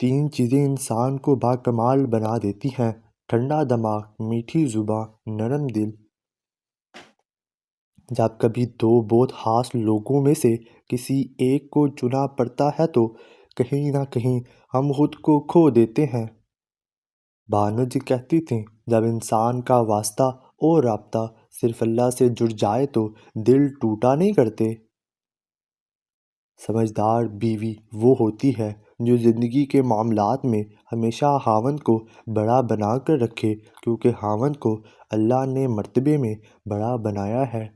تین چیزیں انسان کو باکمال بنا دیتی ہیں: ٹھنڈا دماغ، میٹھی زباں، نرم دل۔ جب کبھی دو بہت خاص لوگوں میں سے کسی ایک کو چننا پڑتا ہے تو کہیں نہ کہیں ہم خود کو کھو دیتے ہیں۔ بانو جی کہتی تھیں، جب انسان کا واسطہ اور رابطہ صرف اللہ سے جڑ جائے تو دل ٹوٹا نہیں کرتے۔ سمجھدار بیوی وہ ہوتی ہے جو زندگی کے معاملات میں ہمیشہ خاوند کو بڑا بنا کر رکھے، کیونکہ خاوند کو اللہ نے مرتبے میں بڑا بنایا ہے۔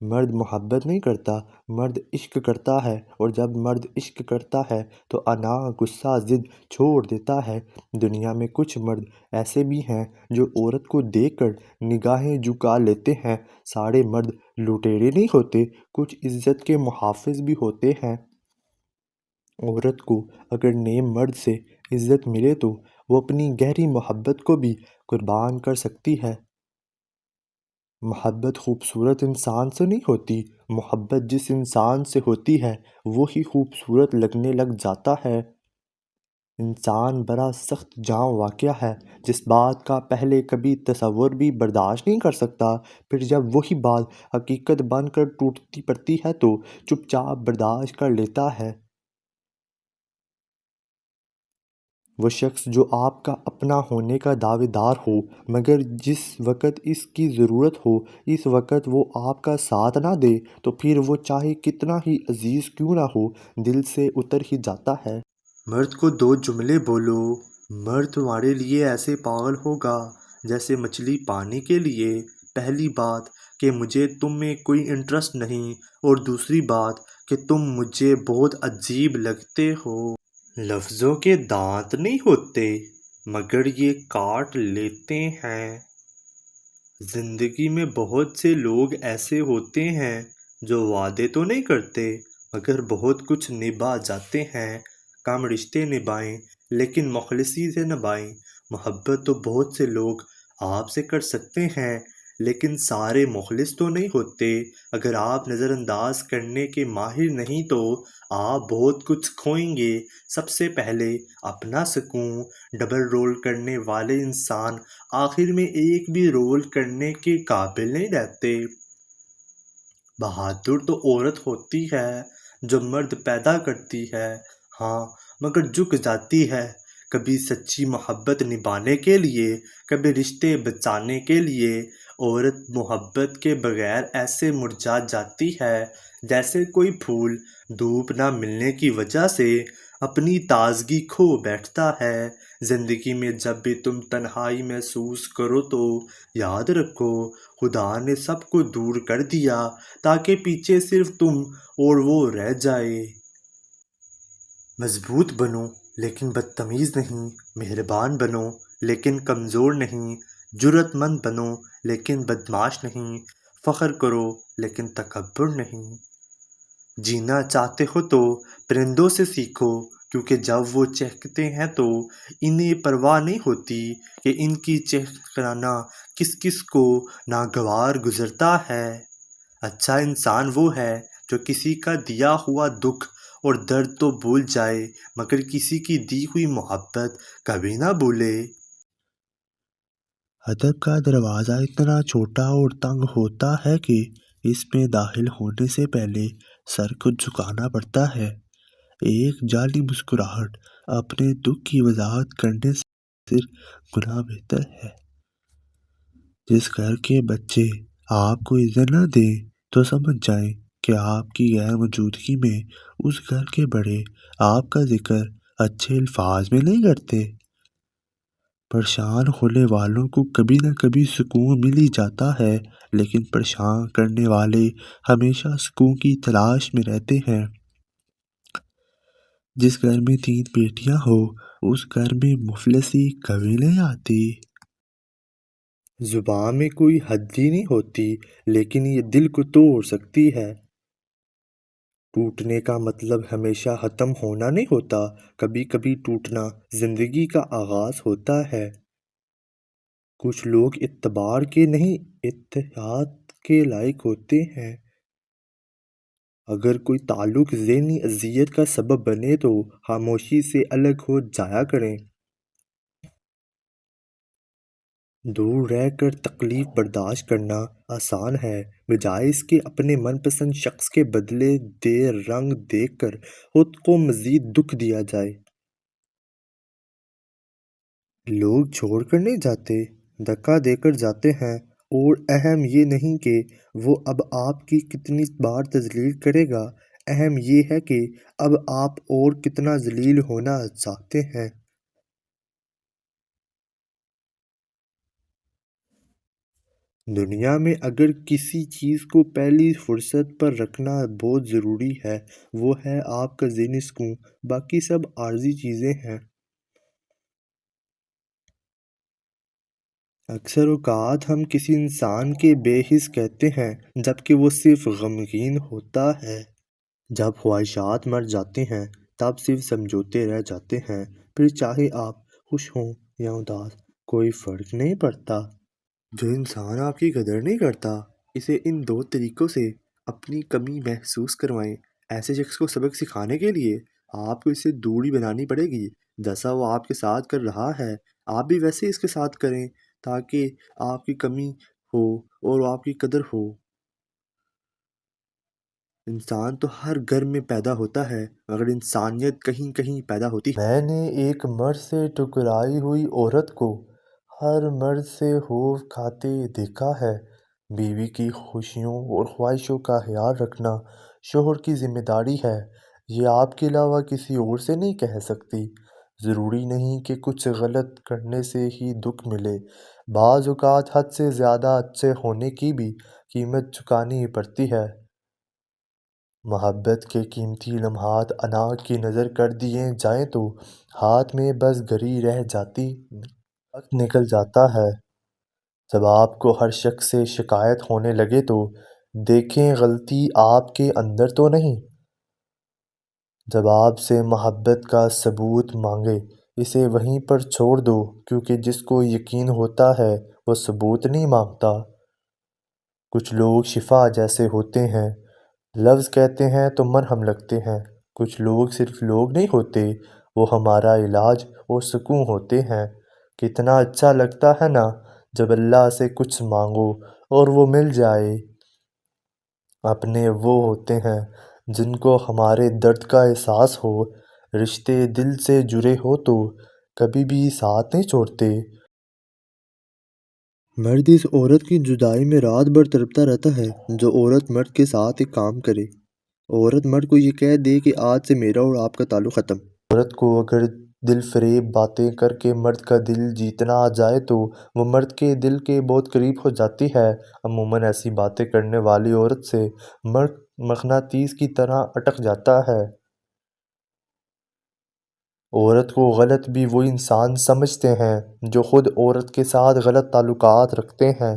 مرد محبت نہیں کرتا، مرد عشق کرتا ہے، اور جب مرد عشق کرتا ہے تو انا غصہ ضد چھوڑ دیتا ہے۔ دنیا میں کچھ مرد ایسے بھی ہیں جو عورت کو دیکھ کر نگاہیں جھکا لیتے ہیں۔ سارے مرد لٹیرے نہیں ہوتے، کچھ عزت کے محافظ بھی ہوتے ہیں۔ عورت کو اگر نئے مرد سے عزت ملے تو وہ اپنی گہری محبت کو بھی قربان کر سکتی ہے۔ محبت خوبصورت انسان سے نہیں ہوتی، محبت جس انسان سے ہوتی ہے وہی خوبصورت لگنے لگ جاتا ہے۔ انسان بڑا سخت جام واقعہ ہے، جس بات کا پہلے کبھی تصور بھی برداشت نہیں کر سکتا، پھر جب وہی بات حقیقت بن کر ٹوٹتی پڑتی ہے تو چپ چاپ برداشت کر لیتا ہے۔ وہ شخص جو آپ کا اپنا ہونے کا دعوے دار ہو، مگر جس وقت اس کی ضرورت ہو اس وقت وہ آپ کا ساتھ نہ دے تو پھر وہ چاہے کتنا ہی عزیز کیوں نہ ہو دل سے اتر ہی جاتا ہے۔ مرد کو دو جملے بولو، مرد تمہارے لیے ایسے پاگل ہوگا جیسے مچھلی پانی کے لیے۔ پہلی بات کہ مجھے تم میں کوئی انٹرسٹ نہیں، اور دوسری بات کہ تم مجھے بہت عجیب لگتے ہو۔ لفظوں کے دانت نہیں ہوتے مگر یہ کاٹ لیتے ہیں۔ زندگی میں بہت سے لوگ ایسے ہوتے ہیں جو وعدے تو نہیں کرتے مگر بہت کچھ نبھا جاتے ہیں۔ کم رشتے نبھائیں لیکن مخلصی سے نبھائیں۔ محبت تو بہت سے لوگ آپ سے کر سکتے ہیں لیکن سارے مخلص تو نہیں ہوتے۔ اگر آپ نظر انداز کرنے کے ماہر نہیں تو آپ بہت کچھ کھوئیں گے۔ سب سے پہلے اپنا سکون۔ ڈبل رول کرنے والے انسان آخر میں ایک بھی رول کرنے کے قابل نہیں رہتے۔ بہادر تو عورت ہوتی ہے جو مرد پیدا کرتی ہے، ہاں مگر جھک جاتی ہے، کبھی سچی محبت نبھانے کے لیے، کبھی رشتے بچانے کے لیے۔ عورت محبت کے بغیر ایسے مرجھا جاتی ہے جیسے کوئی پھول دھوپ نہ ملنے کی وجہ سے اپنی تازگی کھو بیٹھتا ہے۔ زندگی میں جب بھی تم تنہائی محسوس کرو تو یاد رکھو خدا نے سب کو دور کر دیا تاکہ پیچھے صرف تم اور وہ رہ جائے۔ مضبوط بنو لیکن بدتمیز نہیں، مہربان بنو لیکن کمزور نہیں، جرأت مند بنو لیکن بدمعاش نہیں، فخر کرو لیکن تکبر نہیں۔ جینا چاہتے ہو تو پرندوں سے سیکھو، کیونکہ جب وہ چہکتے ہیں تو انہیں پرواہ نہیں ہوتی کہ ان کی چہکنا کس کس کو ناگوار گزرتا ہے۔ اچھا انسان وہ ہے جو کسی کا دیا ہوا دکھ اور درد تو بھول جائے مگر کسی کی دی ہوئی محبت کبھی نہ بھولے۔ ادب کا دروازہ اتنا چھوٹا اور تنگ ہوتا ہے کہ اس میں داخل ہونے سے پہلے سر کو جھکانا پڑتا ہے۔ ایک جعلی مسکراہٹ اپنے دکھ کی وضاحت کرنے سے صرف گناہ بہتر ہے۔ جس گھر کے بچے آپ کو عزت نہ دیں تو سمجھ جائیں کہ آپ کی غیر موجودگی میں اس گھر کے بڑے آپ کا ذکر اچھے الفاظ میں نہیں کرتے۔ پریشان ہونے والوں کو کبھی نہ کبھی سکون مل ہی جاتا ہے، لیکن پریشان کرنے والے ہمیشہ سکون کی تلاش میں رہتے ہیں۔ جس گھر میں تین بیٹیاں ہو اس گھر میں مفلسی کبھی نہیں آتی۔ زبان میں کوئی حد ہی نہیں ہوتی لیکن یہ دل کو توڑ سکتی ہے۔ ٹوٹنے کا مطلب ہمیشہ ختم ہونا نہیں ہوتا، کبھی کبھی ٹوٹنا زندگی کا آغاز ہوتا ہے۔ کچھ لوگ اعتبار کے نہیں اتحاد کے لائق ہوتے ہیں۔ اگر کوئی تعلق ذہنی اذیت کا سبب بنے تو خاموشی سے الگ ہو جایا کریں۔ دور رہ کر تکلیف برداشت کرنا آسان ہے، بجائے اس کے اپنے من پسند شخص کے بدلے دے رنگ دیکھ کر خود کو مزید دکھ دیا جائے۔ لوگ چھوڑ کر نہیں جاتے، دھکا دے کر جاتے ہیں، اور اہم یہ نہیں کہ وہ اب آپ کی کتنی بار تذلیل کرے گا، اہم یہ ہے کہ اب آپ اور کتنا ذلیل ہونا چاہتے ہیں۔ دنیا میں اگر کسی چیز کو پہلی فرصت پر رکھنا بہت ضروری ہے، وہ ہے آپ کا ذہنی سکون، باقی سب عارضی چیزیں ہیں۔ اکثر اوقات ہم کسی انسان کے بے حس کہتے ہیں جبکہ وہ صرف غمگین ہوتا ہے۔ جب خواہشات مر جاتی ہیں تب صرف سمجھوتے رہ جاتے ہیں، پھر چاہے آپ خوش ہوں یا اداس کوئی فرق نہیں پڑتا۔ جو انسان آپ کی قدر نہیں کرتا، اسے ان دو طریقوں سے اپنی کمی محسوس کروائیں۔ ایسے شخص کو سبق سکھانے کے لیے آپ کو اس سے دوری بنانی پڑے گی۔ جیسا وہ آپ کے ساتھ کر رہا ہے آپ بھی ویسے اس کے ساتھ کریں، تاکہ آپ کی کمی ہو اور آپ کی قدر ہو۔ انسان تو ہر گھر میں پیدا ہوتا ہے، مگر انسانیت کہیں کہیں پیدا ہوتی ہے۔ میں نے ایک مرد سے ٹکرائی ہوئی عورت کو ہر مرد سے خوف کھاتے دیکھا ہے۔ بیوی کی خوشیوں اور خواہشوں کا خیال رکھنا شوہر کی ذمہ داری ہے، یہ آپ کے علاوہ کسی اور سے نہیں کہہ سکتی۔ ضروری نہیں کہ کچھ غلط کرنے سے ہی دکھ ملے، بعض اوقات حد سے زیادہ اچھے ہونے کی بھی قیمت چکانی پڑتی ہے۔ محبت کے قیمتی لمحات اناج کی نظر کر دیے جائیں تو ہاتھ میں بس گھڑی رہ جاتی، وقت نکل جاتا ہے۔ جب آپ کو ہر شخص سے شکایت ہونے لگے تو دیکھیں غلطی آپ کے اندر تو نہیں۔ جب آپ سے محبت کا ثبوت مانگے اسے وہیں پر چھوڑ دو، کیونکہ جس کو یقین ہوتا ہے وہ ثبوت نہیں مانگتا۔ کچھ لوگ شفا جیسے ہوتے ہیں، لفظ کہتے ہیں تو مرہم لگتے ہیں۔ کچھ لوگ صرف لوگ نہیں ہوتے، وہ ہمارا علاج اور سکون ہوتے ہیں۔ کتنا اچھا لگتا ہے نا جب اللہ سے کچھ مانگو اور وہ مل جائے۔ اپنے وہ ہوتے ہیں جن کو ہمارے درد کا احساس ہو، رشتے دل سے جڑے ہو تو کبھی بھی ساتھ نہیں چھوڑتے۔ مرد اس عورت کی جدائی میں رات بھر تڑپتا رہتا ہے جو عورت مرد کے ساتھ ایک کام کرے۔ عورت مرد کو یہ کہہ دے کہ آج سے میرا اور آپ کا تعلق ختم۔ عورت کو اگر دل فریب باتیں کر کے مرد کا دل جیتنا آ جائے تو وہ مرد کے دل کے بہت قریب ہو جاتی ہے۔ عموماً ایسی باتیں کرنے والی عورت سے مرد مقناطیس کی طرح اٹک جاتا ہے۔ عورت کو غلط بھی وہ انسان سمجھتے ہیں جو خود عورت کے ساتھ غلط تعلقات رکھتے ہیں۔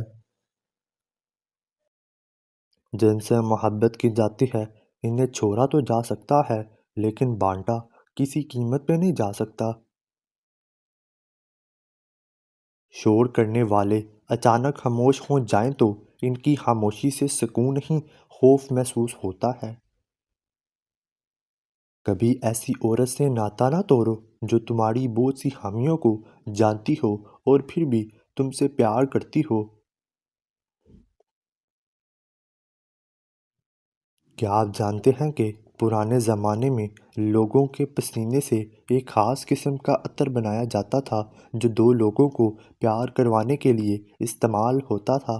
جن سے محبت کی جاتی ہے انہیں چھوڑا تو جا سکتا ہے، لیکن بانٹا کسی قیمت پہ نہیں جا سکتا۔ شور کرنے والے اچانک خاموش ہو جائیں تو ان کی خاموشی سے سکون نہیں، خوف محسوس ہوتا ہے۔ کبھی ایسی عورت سے ناطہ نہ توڑو جو تمہاری بہت سی خامیوں کو جانتی ہو اور پھر بھی تم سے پیار کرتی ہو۔ کیا آپ جانتے ہیں کہ پرانے زمانے میں لوگوں کے پسینے سے ایک خاص قسم کا عطر بنایا جاتا تھا جو دو لوگوں کو پیار کروانے کے لیے استعمال ہوتا تھا؟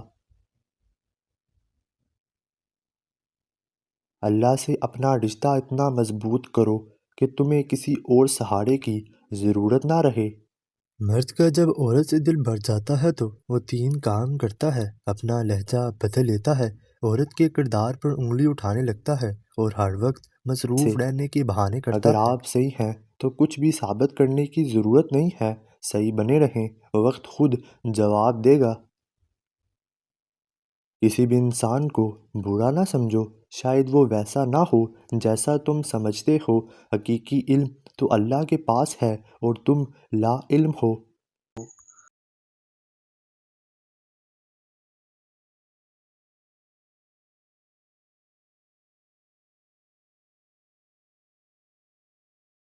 اللہ سے اپنا رشتہ اتنا مضبوط کرو کہ تمہیں کسی اور سہارے کی ضرورت نہ رہے۔ مرد کا جب عورت سے دل بھر جاتا ہے تو وہ تین کام کرتا ہے۔ اپنا لہجہ بدل لیتا ہے، عورت کے کردار پر انگلی اٹھانے لگتا ہے اور ہر وقت مصروف رہنے کے بہانے کرتا ہے۔ اگر آپ صحیح ہیں تو کچھ بھی ثابت کرنے کی ضرورت نہیں ہے، صحیح بنے رہیں، وقت خود جواب دے گا۔ کسی بھی انسان کو برا نہ سمجھو، شاید وہ ویسا نہ ہو جیسا تم سمجھتے ہو۔ حقیقی علم تو اللہ کے پاس ہے اور تم لا علم ہو۔